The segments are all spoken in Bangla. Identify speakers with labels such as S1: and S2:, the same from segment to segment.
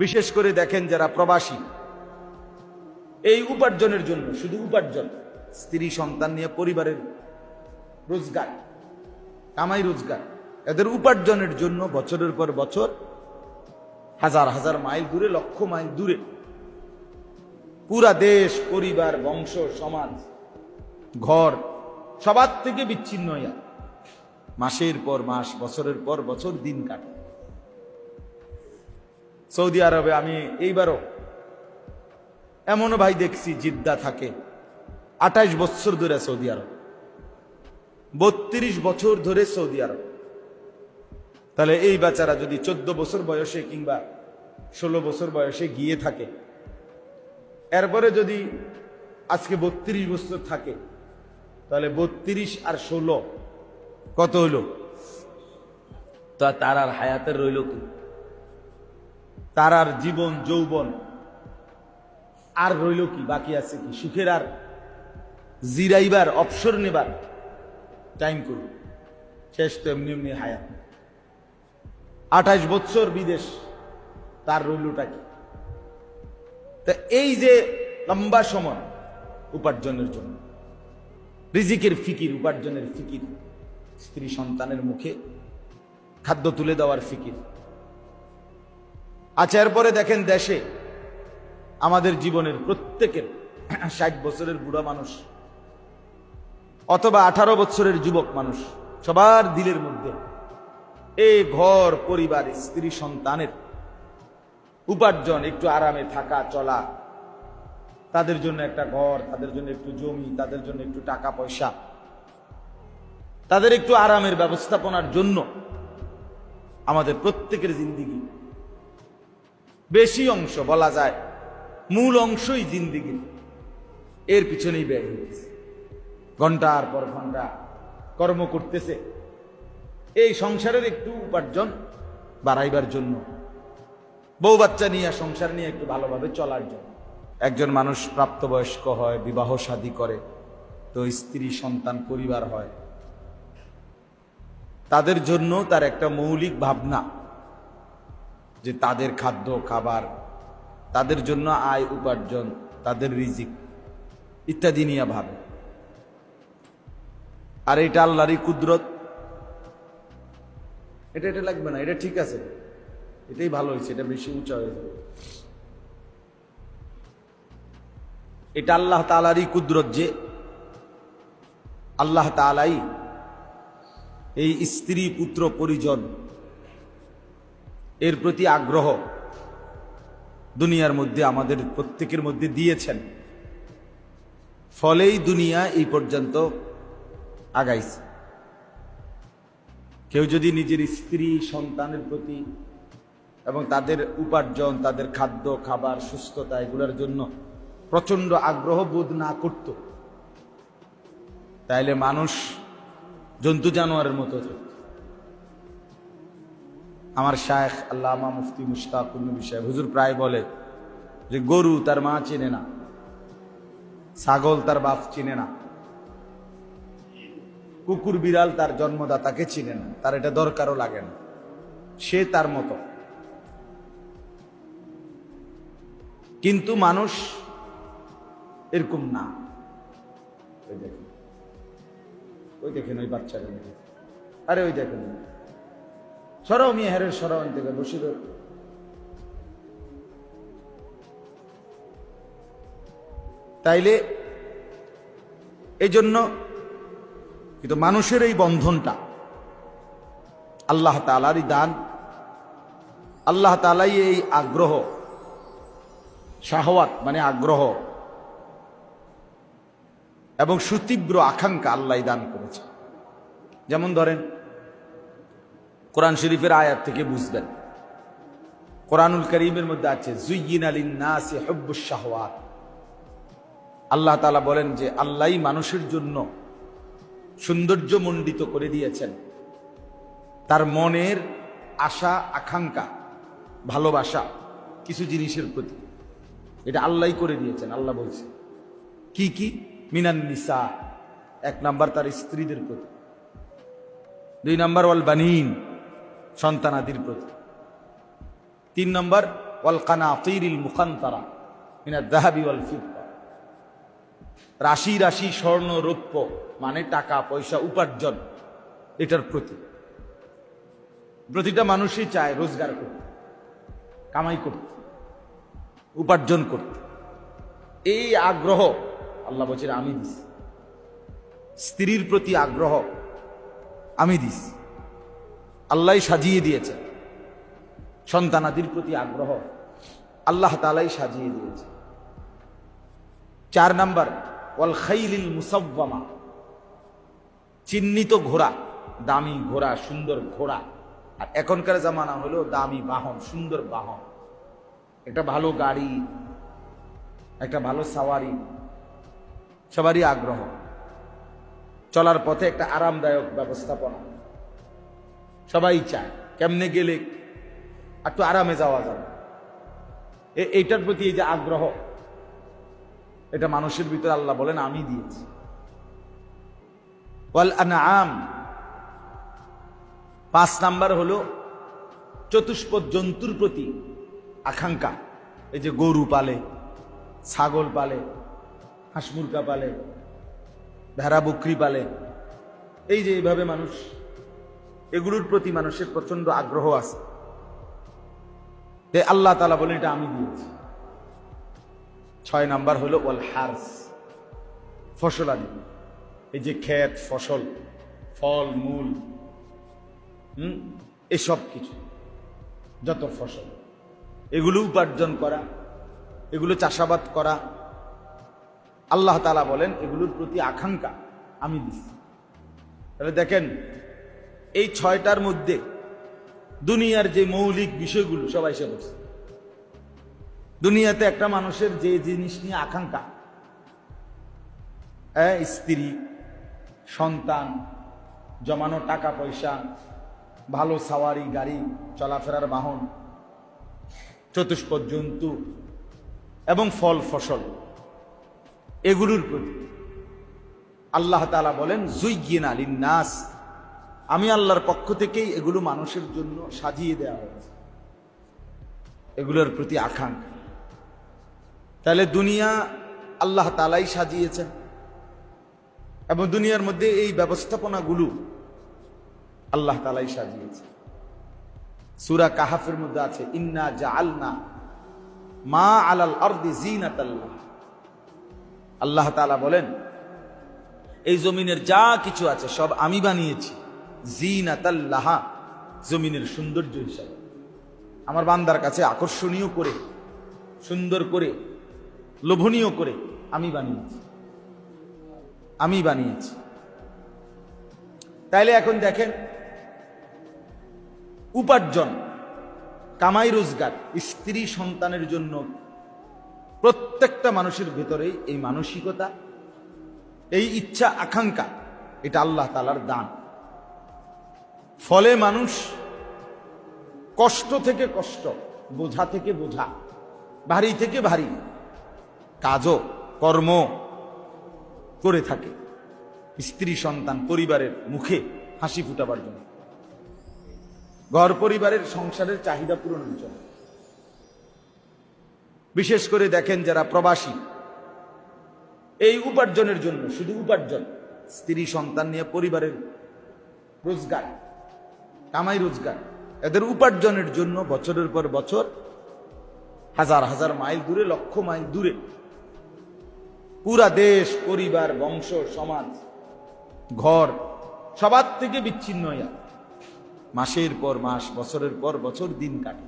S1: বিশেষ করে দেখেন যারা প্রবাসী, এই উপার্জনের জন্য, শুধু উপার্জন, স্ত্রী সন্তান নিয়ে পরিবারের রোজগার, কামাই রোজগার, এদের উপার্জনের জন্য বছরের পর বছর হাজার হাজার মাইল দূরে, লক্ষ মাইল দূরে, পুরা দেশ, পরিবার, বংশ, সমাজ, ঘর সবার থেকে বিচ্ছিন্ন হইয়া মাসের পর মাস, বছরের পর বছর দিন কাটে। সৌদি আরবে আমি এইবারও এমনও ভাই দেখছি, জিদ্দা থাকে 28 বছর ধরে সৌদি আরব, 32 বছর ধরে সৌদি আরব। তাহলে এই বাচ্চারা যদি 14 বছর বয়সে কিংবা 16 বছর বয়সে গিয়ে থাকে, এরপরে যদি আজকে 32 বছর থাকে, তাহলে 32 আর 16 কত হইল? তা তার আর হায়াতের রইল কি? তার আর জীবন যৌবন আর রইল কি? বাকি আছে কি? সুখের আর জিরাইবার, অবসর নেবার টাইম করুন, শেষ তো এমনি এমনি হায়াত। 28 বছর বিদেশ, তার রইলটা কি? তা এই যে লম্বা সময় উপার্জনের জন্য, রিজিকের ফিকির, উপার্জনের ফিকির, স্ত্রী সন্তানের মুখে খাদ্য তুলে দেওয়ার ফিকির। আচ্ছা, এরপরে দেখেন দেশে আমাদের জীবনের প্রত্যেকের 60 বছরের বুড়া মানুষ অথবা 18 বছরের যুবক মানুষ, সবার দিলের মধ্যে এই ঘর, পরিবার, স্ত্রী সন্তানের উপার্জন, একটু আরামে থাকা চলা, তাদের জন্য একটা ঘর, তাদের জন্য একটু জমি, তাদের জন্য একটু টাকা পয়সা, তাদের একটু আরামের ব্যবস্থাপনার জন্য আমাদের প্রত্যেকের জিন্দিগি, বেশি অংশ বলা যায় মূল অংশই জিন্দিগির এর পিছনেই ব্যয় হয়েছে। ঘন্টার পর ঘন্টা কর্ম করতেছে এই সংসারের একটু উপার্জন বাড়াইবার জন্য, বউ বাচ্চা নিয়ে, সংসার নিয়ে একটু ভালোভাবে চলার জন্য। একজন মানুষ প্রাপ্তবয়স্ক হয়, বিবাহ শাদী করে, তো স্ত্রী সন্তান পরিবার হয়, তাদের জন্য তার একটা মৌলিক ভাবনা যে তাদের খাদ্য খাবার, তাদের জন্য আয় উপার্জন, তাদের রিজিক ইত্যাদি নিয়ে ভাবে। আর এটা আল্লাহরই কুদরত, এটা লাগবে না, এটা ঠিক আছে, এটাই ভালো হয়েছে, এটা বেশি উঁচা হয়ে যাবে। এটা আল্লাহ তাআলারই কুদরত যে আল্লাহ তাআলাই এই স্ত্রী পুত্র পরিজন এর প্রতি আগ্রহ দুনিয়ার মধ্যে আমাদের প্রত্যেকের মধ্যে দিয়েছেন, ফলেই দুনিয়া এই পর্যন্ত আগাইছে। কেউ যদি নিজের স্ত্রী সন্তানের প্রতি এবং তাদের উপার্জন, তাদের খাদ্য খাবার, সুস্থতা, এগুলোর জন্য প্রচন্ড আগ্রহ বোধ না করত, তাইলে মানুষ জন্তু জানোয়ারের মতো থাকত। আমার শায়েখ আল্লামা মুফতি মুশতাকুর নবী সাহেব হুজুর প্রায় বলে যে গরু তার মা চেনে না, ছাগল তার বাপ চিনে না, কুকুর বিড়াল তার জন্মদাতাকে চিনে না, তার এটা দরকারও লাগে না, সে তার মতো। কিন্তু মানুষ এরকম না। ওই দেখেন ওই বাচ্চারা, আরে ওই দেখেন, সরাও মিয়া, হেরের সরাও থেকে বসে। তাইলে এই জন্য কিন্তু মানুষের এই বন্ধনটা আল্লাহ তাআলারই দান। আল্লাহ তাআলাই এই আগ্রহ, শাহওয়াত মানে আগ্রহ এবং সুতীব্র আকাঙ্ক্ষা আল্লাহ দান করেছে। যেমন ধরেন কোরআন শরীফের আয়াত থেকে বুঝবেন, কোরআনুল কারীমের মধ্যে আছে যুয়্যিনা লিন-নাসি হুব্বুশ শাহওয়াত। আল্লাহ তাআলা বলেন যে আল্লাহই মানুষের জন্য সৌন্দর্য মণ্ডিত করে দিয়েছেন তার মনের আশা, আকাঙ্ক্ষা, ভালোবাসা কিছু জিনিসের প্রতি, এটা আল্লাহই করে দিয়েছেন। আল্লাহ বলছে কি কি? মিনান নিসা, 1 নাম্বার তার স্ত্রীদের প্রতি, 2 নাম্বার ওয়াল বানিন, সন্তানাদির প্রতি, 3 নাম্বার ওয়াল কানাতিরিল মুকান্তারা মিনাল যাহাবি ওয়াল ফিদ্দা, রাশি রাশি স্বর্ণ রৌপ্য মানে টাকা পয়সা উপার্জন, এটার প্রতিটা মানুষই চায় রোজগার করতে, কামাই করতে, উপার্জন করতে। এই আগ্রহ আল্লাহ বলছেন আমি দিছি। স্ত্রীর প্রতি আগ্রহ আমি দিছি, আল্লাহ সাজিয়ে দিয়েছে। সন্তানাদির প্রতি আগ্রহ আল্লাহ তাআলাই সাজিয়ে দিয়েছে। 4 নাম্বার ওয়াল খাইলিল মুসাওয়ামা, চিহ্নিত ঘোড়া, দামি ঘোড়া, সুন্দর ঘোড়া। আর এখনকার জামানা হলো দামি বাহন, সুন্দর বাহন, একটা ভালো গাড়ি, একটা ভালো সাওয়ারি, সবারই আগ্রহ। চলার পথে একটা আরামদায়ক ব্যবস্থাপনা সবাই চায়, কেমনে গেলে একটু আরামে যাওয়া যাবে। এইটার প্রতি এই যে আগ্রহ, এটা মানুষের ভিতরে আল্লাহ বলেন আমি দিয়েছি। ওয়াল আনআম, 5 নাম্বার হলো চতুষ্পদ জন্তুর প্রতি আকাঙ্ক্ষা। এই যে গরু পালে, ছাগল পালে, হাঁস মুরগা পালে, ভেড়া বকরি পালে, এই যে এইভাবে মানুষ, এগুলোর প্রতি মানুষের প্রচন্ড আগ্রহ আছে। আল্লাহ তাআলা বলেন এটা আমি দিয়েছি। 6 নাম্বার হলো ওয়াল হারস, ফসলাদি। এই যে ক্ষেত, ফসল, ফল মূল, এসব কিছু, যত ফসল, এগুলো উপার্জন করা, এগুলো চাষাবাদ করা, আল্লাহ তাআলা বলেন এগুলোর প্রতি আকাঙ্ক্ষা আমি দিচ্ছি। তাহলে দেখেন এই 6টার মধ্যে দুনিয়ার যে মৌলিক বিষয়গুলো সবাই এসে বসে। দুনিয়াতে একটা মানুষের যে জিনিস নিয়ে আকাঙ্ক্ষা, স্ত্রী, সন্তান, জমানো টাকা পয়সা, ভালো সাওয়ারি গাড়ি, চলাফেরার বাহন, চতুষ্পদ জন্তু এবং ফল ফসল, এগুলোর প্রতি আল্লাহ তাআলা বলেন যুয়্যিনা লিন-নাস, আমি আল্লাহর পক্ষ থেকেই এগুলো মানুষের জন্য সাজিয়ে দেওয়া হয়েছে, এগুলোর প্রতি আকাঙ্ক্ষা। তাহলে দুনিয়া আল্লাহ তাআলাই সাজিয়েছেন এবং দুনিয়ার মধ্যে এই ব্যবস্থাপনাগুলো আল্লাহ তাআলাই সাজিয়েছে। সূরা কাহাফের মধ্যে আছে ইন্না জাআলনা মা আলাল আরদি জিনাতাল্লাহ। আল্লাহ তাআলা বলেন এই জমিনের যা কিছু আছে সব আমি বানিয়েছি জিনাতাল্লাহ, জমিনের সৌন্দর্য হিসাবে, আমার বান্দার কাছে আকর্ষণীয় করে, সুন্দর করে, লোভনীয় করে আমি বানিয়েছি, আমি বানিয়েছি। তাইলে এখন দেখেন উপার্জন, কামাই রোজগার, স্ত্রী সন্তানের জন্য প্রত্যেকটা মানুষের ভেতরেই এই মানসিকতা, এই ইচ্ছা আকাঙ্ক্ষা, এটা আল্লাহ তাআলার দান। ফলে মানুষ কষ্ট থেকে কষ্ট, বোঝা থেকে বোঝা, ভারী থেকে ভারী কাজও কর্ম করে থাকে স্ত্রী সন্তান পরিবারের মুখে হাসি ফুটাবার জন্য, ঘর পরিবারের সংসারের চাহিদা পূরণের জন্য। বিশেষ করে দেখেন যারা প্রবাসী, এই উপার্জনের জন্য, শুধু উপার্জন, স্ত্রী সন্তান নিয়ে পরিবারের রোজগার, কামাই রোজগার, এদের উপার্জনের জন্য বছরের পর বছর হাজার হাজার মাইল দূরে, লক্ষ মাইল দূরে, পুরা দেশ, পরিবার, বংশ, সমাজ, ঘর সবার থেকে বিচ্ছিন্ন হইয়া মাসের পর মাস, বছরের পর বছর দিন কাটে।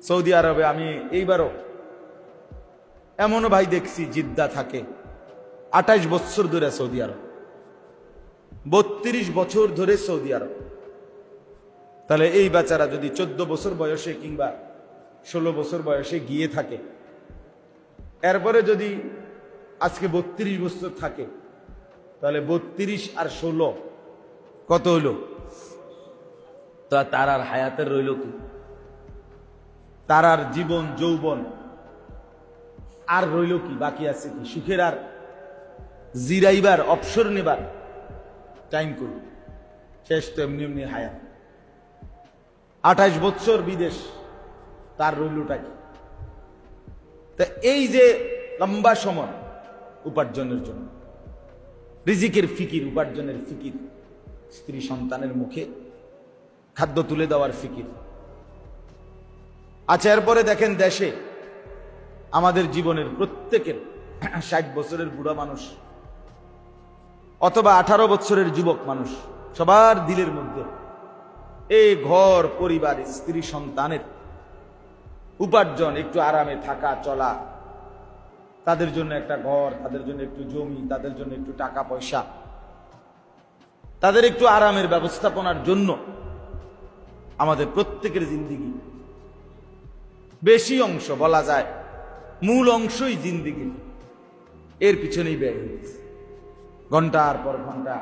S1: সৌদি আরবে আমি এইবারও এমনও ভাই দেখছি, জিদ্দা থাকে 28 বছর ধরে সৌদি আরব, 32 বছর ধরে সৌদি আরব। তাহলে এই বাচ্চারা যদি 14 বছর বয়সে কিংবা 16 বছর বয়সে গিয়ে থাকে, এরপরে যদি আজকে 32 বছর থাকে, তাহলে 32 আর 16 কত হইল? তা তার আর হায়াতের রইল কি? তার আর জীবন যৌবন আর রইল কি? বাকি আছে কি? সুখের আর জিরাইবার, অবসর নেবার টাইম করি? শেষ তো এমনি এমনি হায়াত। 28 বছর বিদেশ, তার রইলটা কি? তা এই যে লম্বা সময় উপার্জনের জন্য, রিজিকের ফিকির, উপার্জনের ফিকির, স্ত্রী সন্তানের মুখে খাদ্য তুলে দেওয়ার ফিকির। আচ্ছা, এরপরে দেখেন দেশে আমাদের জীবনের প্রত্যেকের 60 বছরের বুড়া মানুষ অথবা 18 বছরের যুবক মানুষ, সবার দিলের মধ্যে এই ঘর পরিবার, স্ত্রী সন্তানের উপার্জন, একটু আরামে থাকা চলা, তাদের জন্য একটা ঘর, তাদের জন্য একটু জমি, তাদের জন্য একটু টাকা পয়সা, তাদের একটু আরামের ব্যবস্থাপনার জন্য আমাদের প্রত্যেকের জিন্দিগি বেশি অংশ, বলা যায় মূল অংশই জিন্দিগির এর পিছনেই ব্যয় হয়েছে। ঘন্টার পর ঘন্টা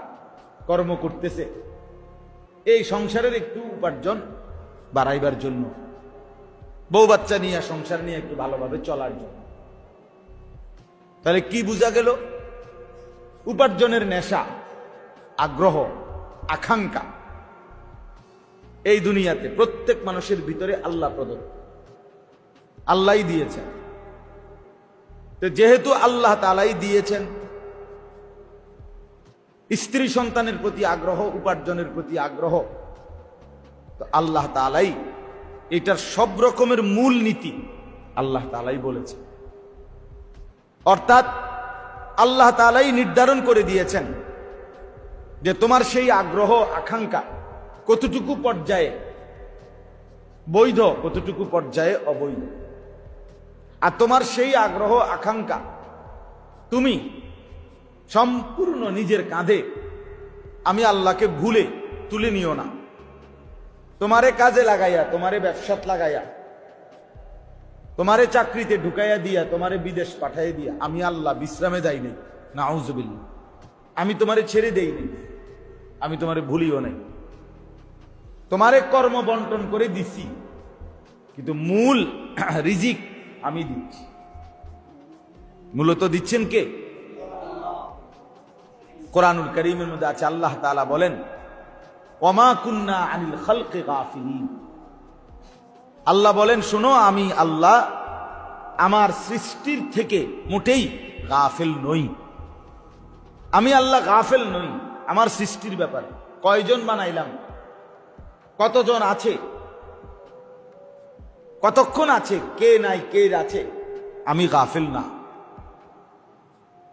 S1: কর্ম করতেছে এই সংসারের একটু উপার্জন বাড়াইবার জন্য, বউ বাচ্চা নিয়ে, সংসার নিয়ে একটু ভালোভাবে চলার জন্য। তাহলে কি বোঝা গেল? উপার্জনের নেশা, আগ্রহ, আকাঙ্ক্ষা এই দুনিয়াতে প্রত্যেক মানুষের ভিতরে আল্লাহ প্রদত্ত, আল্লাহই দিয়েছেন। তো যেহেতু আল্লাহ তাআলাই দিয়েছেন, স্ত্রী সন্তানের প্রতি আগ্রহ, উপার্জনের প্রতি আগ্রহ, তো আল্লাহ তাআলাই এটার সব রকমের মূল নীতি আল্লাহ তাআলাই বলেছেন। অর্থাৎ আল্লাহ তাআলাই নির্ধারণ করে দিয়েছেন যে তোমার সেই আগ্রহ, আকাঙ্ক্ষা কতটুকু পর্যায়ে বৈধ, কতটুকু পর্যায়ে অবৈধ। আর তোমার সেই আগ্রহ, আকাঙ্ক্ষা তুমি সম্পূর্ণ নিজের কাঁধে আমি আল্লাহকে ভুলে তুলে নিও না। তোমারে কাজে লাগাইয়া, তোমারে ব্যবসাত লাগাইয়া, তোমারে চাকরিতে ঢুকাইয়া দিয়া, তোমারে বিদেশ পাঠাইয়া দিয়া আমি আল্লাহ বিশ্রামে যাই নাই, নাউজুবিল্লাহ। আমি তোমারে ছেড়ে দেই নাই, আমি তোমারে ভুলিও নাই। তোমারে কর্ম বন্টন করে দিছি, কিন্তু মূল রিজিক আমি দিচ্ছি। মূলত দিচ্ছেন কে? কোরআনুল কারীমের মধ্যে আছে, আল্লাহ তাআলা বলেন, ওমা কুন্না আনিল খালকি গাফিলিন। আল্লাহ বলেন, শোনো, আমি আল্লাহ আমার সৃষ্টির থেকে মোটেই গাফেল নই। আমি আল্লাহ গাফেল নই আমার সৃষ্টির ব্যাপারে। কয়জন বানাইলাম, কতজন আছে, কতক্ষণ আছে, কে নাই, কে আছে, আমি গাফেল না।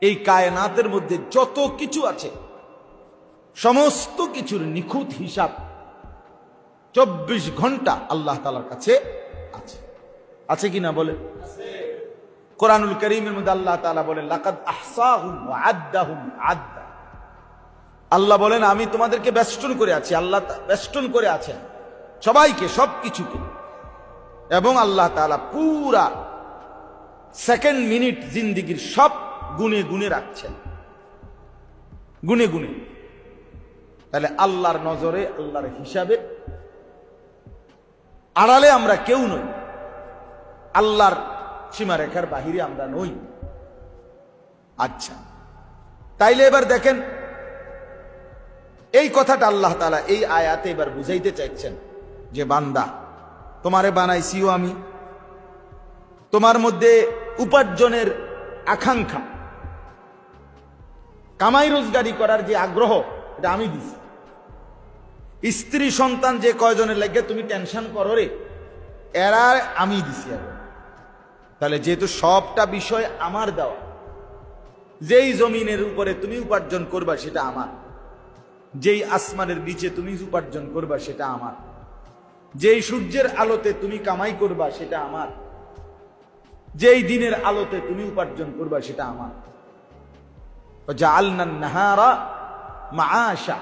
S1: এই কায়নাতের মধ্যে যত কিছু আছে সমস্ত কিছুর নিখুঁত হিসাব 24 ঘন্টা আল্লাহ তাআলার কাছে আছে। আছে কি না বলে? কোরআনুল কারীমের মধ্যে আল্লাহ তাআলা বলেন, লাকাদ আহসাহুম ওয়া আদ্দাহুম আদ্দা। আল্লাহ বলেন, আমি তোমাদেরকে বেষ্টন করে আছি। আল্লাহ বেষ্টন করে আছেন সবাইকে, সবকিছুকে। এবং আল্লাহ তাআলা পুরা সেকেন্ড মিনিট জিন্দিগির সব গুনে গুনে রাখছেন, গুনে গুনে। তাহলে আল্লাহর নজরে, আল্লাহর হিসাবে আড়ালে আমরা কেউ নই, আল্লাহর সীমারেখার বাহিরে আমরা নই। আচ্ছা, তাইলে এবার দেখেন এই কথাটা আল্লাহ তাআলা এই আয়াতে এবার বুঝাইতে চাইছেন যে বান্দা, তোমারে বানাইছিও আমি, তোমার মধ্যে উপার্জনের আকাঙ্ক্ষা, কামাই রোজগারি করার যে আগ্রহ, এটা আমি দিছি। স্ত্রী সন্তান যে কয়জনের লাগে তুমি টেনশন করো রে, এরা আমি দিছি। তাহলে যেহেতু সবটা বিষয় আমার দেওয়া, যেই জমিনের উপরে তুমি উপার্জন করবা সেটা আমার, যেই আসমানের নিচে তুমি উপার্জন করবা সেটা আমার, যেই সূর্যের আলোতে তুমি কামাই করবা সেটা আমার, যেই দিনের আলোতে তুমি উপার্জন করবা সেটা আমার। জাআলনান নাহারা মাআশা।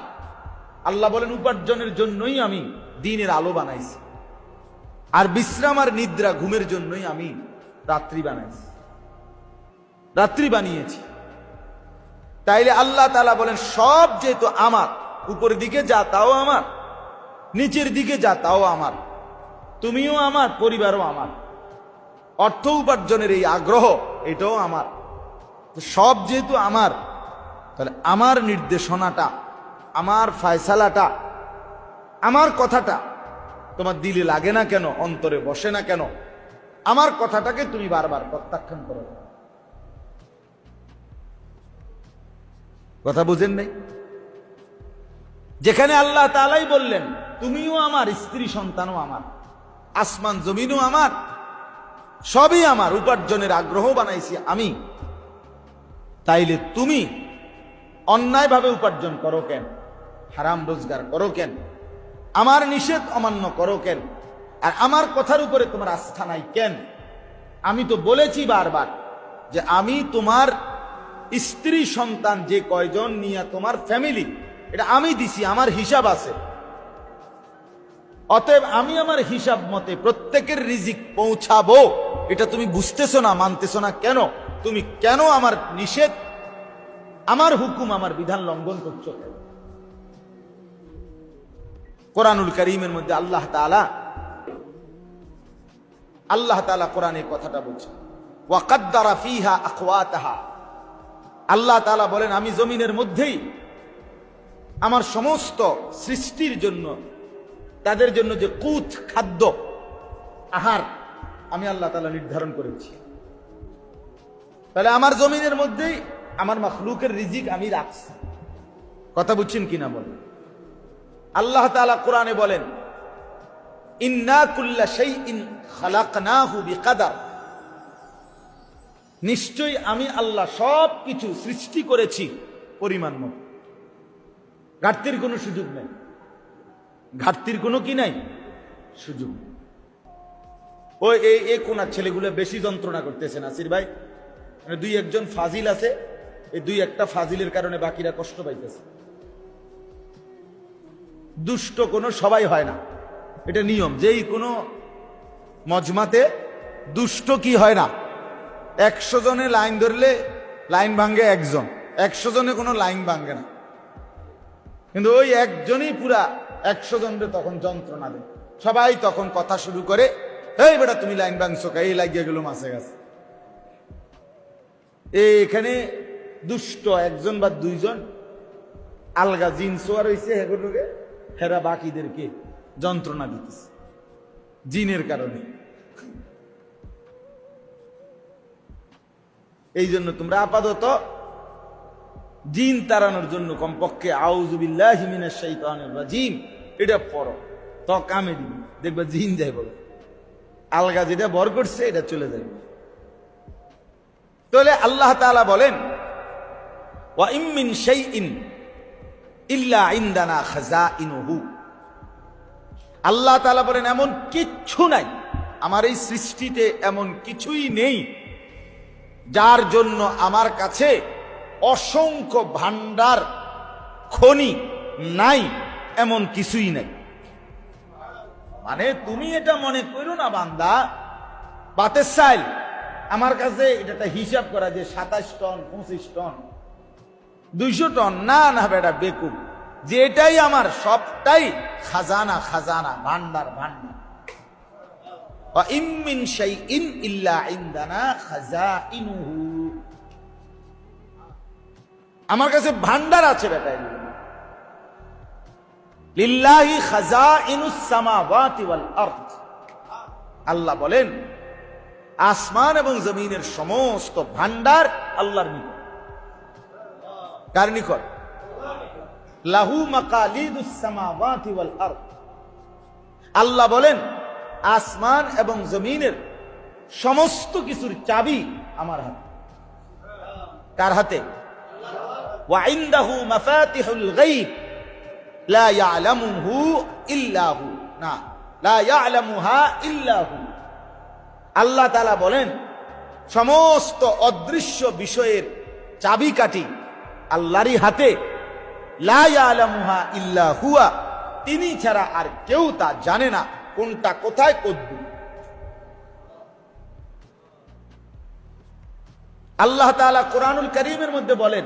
S1: আল্লাহ বলেন, উপার্জনের জন্যই আমি দিনের আলো বানাইছি, আর বিশ্রাম আর নিদ্রা, ঘুমের জন্যই আমি রাত্রি বানাইছি, রাত্রি বানিয়েছি। তাইলে আল্লাহ তাআলা বলেন, সব যেহেতু আমার, উপরের দিকে যা তাও আমার, নিচের দিকে যা তাও আমার, তুমিও আমার, পরিবারও আমার, অর্থ উপার্জনের এই আগ্রহ এটাও আমার। সব যেহেতু আমার, তাহলে আমার নির্দেশনাটা, আমার ফয়সালাটা, আমার কথাটা তোমার দিলে লাগে না কেন, অন্তরে বসে না কেন, আমার কথাটাকে তুমি বারবার প্রত্যাখ্যান করো। কথা বুঝেন নাই? যেখানে আল্লাহ তাআলাই বললেন তুমিও আমার, স্ত্রী সন্তানও আমার, আসমান জমিনও আমার, সবই আমার, উপার্জনের আগ্রহ বানাইছি আমি, তাইলে তুমি অন্যায়ভাবে উপার্জন করো কেন? হারাম রোজগার করো কেন? আমার নিষেধ অমান্য করো কেন? আর আমার কথার উপরে তোমার আস্থা নাই কেন? আমি তো বলেছি বারবার যে আমি তোমার স্ত্রী সন্তান যে কয়জন নিয়ে তোমার ফ্যামিলি, এটা আমি দিছি, আমার হিসাব আছে। অতএব আমি আমার হিসাব মতে প্রত্যেকের রিজিক পৌঁছাবো। এটা তুমি বুঝতেছো না, মানতেছো না কেন? তুমি কেন আমার নিষেধ, আমার হুকুম, আমার বিধান লঙ্ঘন করছো কেন? কোরআনুল কারীমের মধ্যে আল্লাহ তাআলা কোরআনে কথাটা বলছেন, ওয়া কাদ্দারা ফীহা আকওয়াতাহা। আল্লাহ তাআলা বলেন আমি জমিনের মধ্যেই আমার সমস্ত সৃষ্টির জন্য, তাদের জন্য যে কুত, খাদ্য, আহার আমি আল্লাহ তাআলা নির্ধারণ করেছি। তাহলে আমার জমিনের মধ্যেই আমার মাখলুকের রিজিক আমি রাখছি। কথা বুঝছেন কিনা বলেন? আল্লাহ তাআলা কোরআনে বলেন ইন্না কুল্লা শাইইন খালাকনাহু বিকাদার। নিশ্চয়ই আমি আল্লাহ সব কিছু সৃষ্টি করেছি পরিমাণ মতো। ঘাটতির কোনো সুযোগ নেই, ঘাটতির কোনো কি নাই, সুযোগ। ওই এই কোনার ছেলেগুলো বেশি যন্ত্রণা করতেছে নাসির ভাই, মানে দুই একজন ফাজিল আছে, এই দুই একটা ফাজিলের কারণে বাকিরা কষ্ট পাইতেছে। দুষ্ট কোনো সবাই হয় না, এটা নিয়ম। যেই কোনো মজমাতে দুষ্ট কি হয় না, 100 জনে লাইন ধরলে লাইন ভাঙ্গে একজন, 100 জনে কোনো লাইন ভাঙ্গে না, কিন্তু ওই একজনই পুরা 100 জনরে তখন যন্ত্রণা দেয়। সবাই তখন কথা শুরু করে, এই বেটা তুমি লাইন ভাঙছো, এই লাগিয়ে গেল মাছে গেছে। এখানে দুষ্ট একজন বা দুইজন আলগা জিন সোয়ার হয়েছে, হেগুলোকে হেরা বাকিদেরকে যন্ত্রণা দিতেছে জিনের কারণে। এই জন্য তোমরা আপাতত জিন তাড়ানোর জন্য কমপক্ষে আউযু বিল্লাহি মিনাশ শাইতানির রাজিম এটা পড়ো, তো কামে দিবি, দেখবা জিন যাইব, আলগা যেটা বর করছে এটা চলে যাবে। তাহলে আল্লাহ তাআলা বলেন ওয়া ইম মিন শাইইন ইল্লা ইনদানা খাযাইনুহু। আল্লাহ তাআলা বলেন এমন কিচ্ছু নাই, আমার এই সৃষ্টিতে এমন কিছুই নেই যার জন্য আমার কাছে অসংখ্য ভান্ডার খনি নাই, এমন কিছুই নাই। মানে তুমি এটা মনে করো না বান্দা বাতের চাইল আমার কাছে এটা হিসাব করা যে 27 টন 25 টন 200 টন, না না বেটা বেকুব, যে এটাই আমার সবটাই খাজানা, খাজানা, ভান্ডার, ভান্ডার। ওয়া ইম মিন শাইইন ইল্লা ইনদানা খাযাইনুহু। আমার কাছে ভান্ডার আছে বেটা। লিল্লাহি খাযাইনুস সামাওয়াতি ওয়াল আরদ। আল্লাহ বলেন আসমান এবং জমিনের সমস্ত ভান্ডার আল্লাহর নিকট। কার নিকট? লাহু মাকালিদুস সামাওয়াতি ওয়াল আরদ। আল্লাহ বলেন আসমান এবং জমিনের সমস্ত কিছুর চাবি আমার হাতে। কার হাতে? ওয়া ইনদাহু মাফাতিহুল গায়ব লা ইয়ালামুহু ইল্লা হু। না, লা ইয়ালামুহা ইল্লা হু। আল্লাহ তাআলা বলেন সমস্ত অদৃশ্য বিষয়ের চাবিকাঠি আল্লাহরই হাতে। লা ইয়ালামুহা ইল্লা হুয়া। তিনি ছাড়া আর কেউ তা জানে না কোনটা কোথায় কদ্দু। আল্লাহ তাআলা কোরআনুল কারীমের মধ্যে বলেন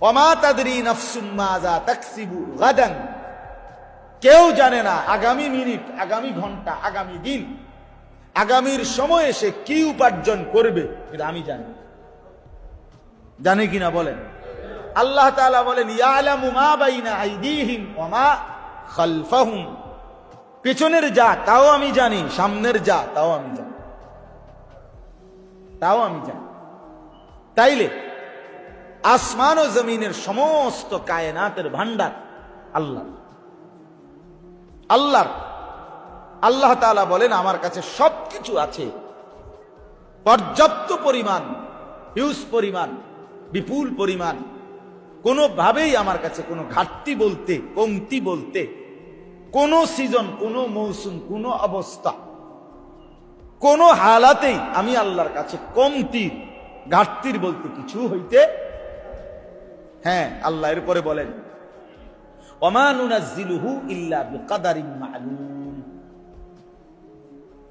S1: ওয়ামা তাদরি নাফসুম মাযা তাকসিবু গাদান। কেউ জানে না আগামী মিনিট, আগামী ঘন্টা, আগামী দিন, আগামীর সময়ে সে কি উপার্জন করবে, কিন্তু আমি জানি। জানে কিনা বলেন? আল্লাহ তাআলা বলেন ইয়ালামু মা বাইনা আইদিহিম ওয়া মা খালফাহুম। পেছনের যা তাও আমি জানি, সামনের যা তাও আমি জানি। তাও আমি জানি। তাইলে আসমান ও জমিনের সমস্ত কায়নাতের ভান্ডার আল্লাহ। আল্লাহ তাআলা বলেন আমার কাছে সবকিছু আছে, পর্যাপ্ত পরিমাণ, হিউজ পরিমাণ, বিপুল পরিমাণ। কোনোভাবেই আমার কাছে কোনো ঘাটতি বলতে, কমতি বলতে, কোনো সিজন, কোনো মৌসুম, কোনো অবস্থা, কোনো হালাতেই আমি আল্লাহর কাছে কমতির, ঘাটতির বলতে কিছু হইতে। হ্যাঁ, আল্লাহ এরপরে বলেন ওমা নুনাজ্জিলুহু ইল্লা বিকাদারিন মা'লুম,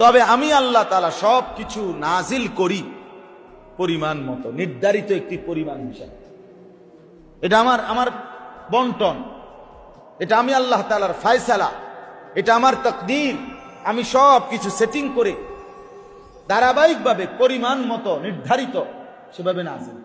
S1: তবে আমি আল্লাহ তাআলা সব কিছু নাজিল করি পরিমাণ মতো, নির্ধারিত একটি পরিমাণ হিসাবে। এটা আমার বন্টন, এটা আমি আল্লাহ তাআলার ফয়সালা, এটা আমার তাকদীর। আমি সব কিছু সেটিং করে ধারাবাহিকভাবে পরিমাণ মতো নির্ধারিত সেভাবে নাজিল।